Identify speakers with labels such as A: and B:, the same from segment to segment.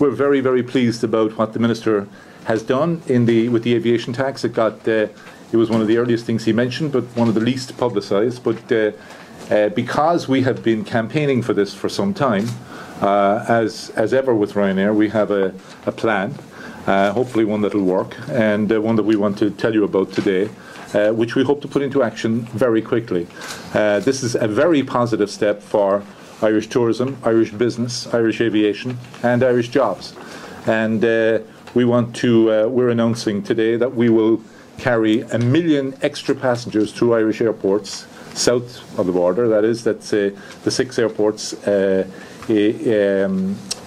A: we're very, very pleased about what the Minister has done with the aviation tax. It was one of the earliest things he mentioned, but one of the least publicised. But because we have been campaigning for this for some time, as ever with Ryanair, we have a plan, hopefully one that will work, and one that we want to tell you about today, which we hope to put into action very quickly. This is a very positive step for Irish tourism, Irish business, Irish aviation, and Irish jobs. And we're announcing today that we will carry 1 million extra passengers through Irish airports south of the border. That's the 6 airports: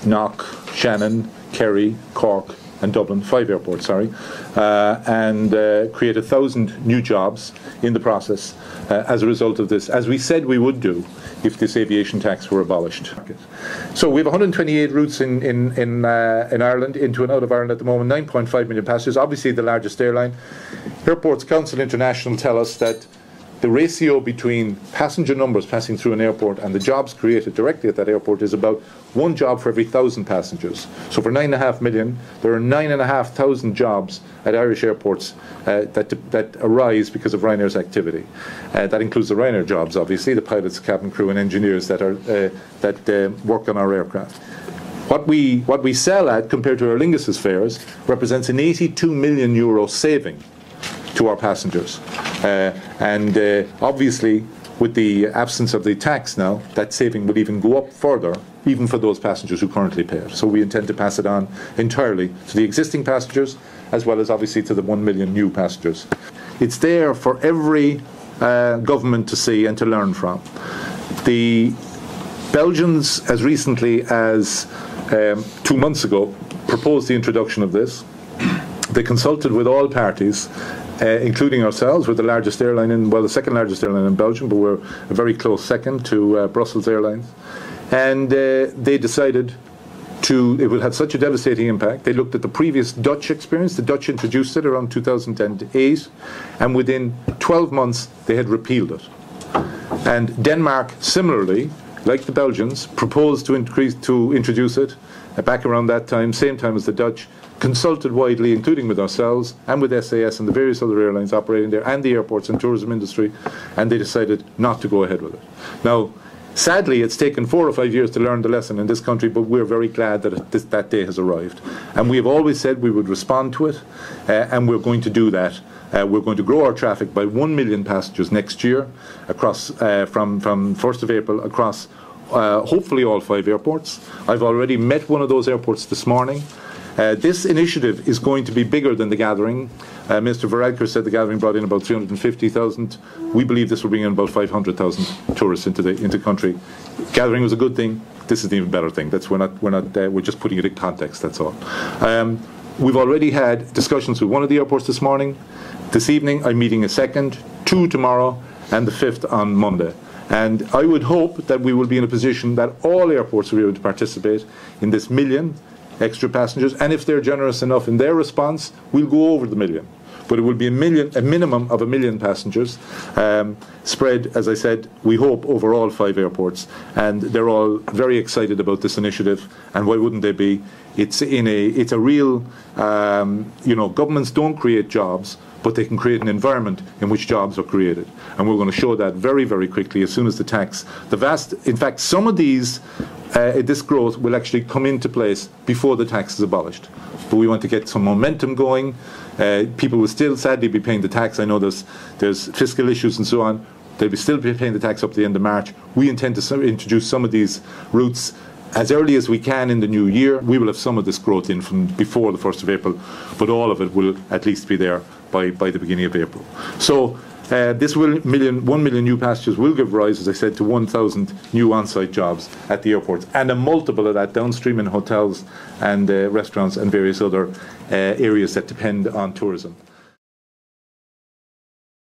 A: Knock, Shannon, Kerry, Cork, and Dublin. 5 airports, sorry, and create 1,000 new jobs in the process as a result of this, as we said we would do if this aviation tax were abolished. So we have 128 routes in Ireland, into and out of Ireland at the moment, 9.5 million passengers, obviously the largest airline. Airports Council International tell us that the ratio between passenger numbers passing through an airport and the jobs created directly at that airport is about 1 job for every 1,000 passengers. So for 9.5 million, there are 9,500 jobs at Irish airports that arise because of Ryanair's activity. That includes the Ryanair jobs, obviously, the pilots, cabin crew, and engineers that work on our aircraft. What we sell at, compared to Aer Lingus's fares, represents an €82 million saving to our passengers. Obviously, with the absence of the tax now, that saving will even go up further, even for those passengers who currently pay it. So we intend to pass it on entirely to the existing passengers, as well as obviously to the 1 million new passengers. It's there for every government to see and to learn from. The Belgians, as recently as 2 months ago, proposed the introduction of this. They consulted with all parties, including ourselves. We're the largest airline the second largest airline in Belgium, but we're a very close second to Brussels Airlines. And they decided it will have such a devastating impact. They looked at the previous Dutch experience. The Dutch introduced it around 2008, and within 12 months they had repealed it. And Denmark, similarly, like the Belgians, proposed to introduce it back around that time, same time as the Dutch, consulted widely, including with ourselves and with SAS and the various other airlines operating there, and the airports and tourism industry, and they decided not to go ahead with it. Now, sadly, it's taken 4 or 5 years to learn the lesson in this country, but we're very glad that that day has arrived. And we have always said we would respond to it, and we're going to do that. We're going to grow our traffic by 1 million passengers next year, across from 1st of April, across hopefully all 5 airports. I've already met one of those airports this morning. This initiative is going to be bigger than the gathering. Mr. Varadkar said the gathering brought in about 350,000. We believe this will bring in about 500,000 tourists into the country. Gathering was a good thing. This is an even better thing. We're just putting it in context. That's all. We've already had discussions with one of the airports this morning. This evening, I'm meeting a second, 2 tomorrow, and the 5th on Monday. And I would hope that we will be in a position that all airports will be able to participate in this 1 million extra passengers, and if they're generous enough in their response, we'll go over the 1 million. But it will be a minimum of 1 million passengers, spread, as I said, we hope, over all 5 airports. And they're all very excited about this initiative, and why wouldn't they be? It's a real, governments don't create jobs, but they can create an environment in which jobs are created. And we're going to show that very, very quickly as soon as in fact, some of this growth will actually come into place before the tax is abolished. But we want to get some momentum going. People will still sadly be paying the tax. I know there's fiscal issues and so on. They'll still be paying the tax up to the end of March. We intend to introduce some of these routes as early as we can in the new year. We will have some of this growth in from before the 1st of April, but all of it will at least be there by the beginning of April. So this 1 million new passengers will give rise, as I said, to 1,000 new on-site jobs at the airports, and a multiple of that downstream in hotels and restaurants and various other areas that depend on tourism.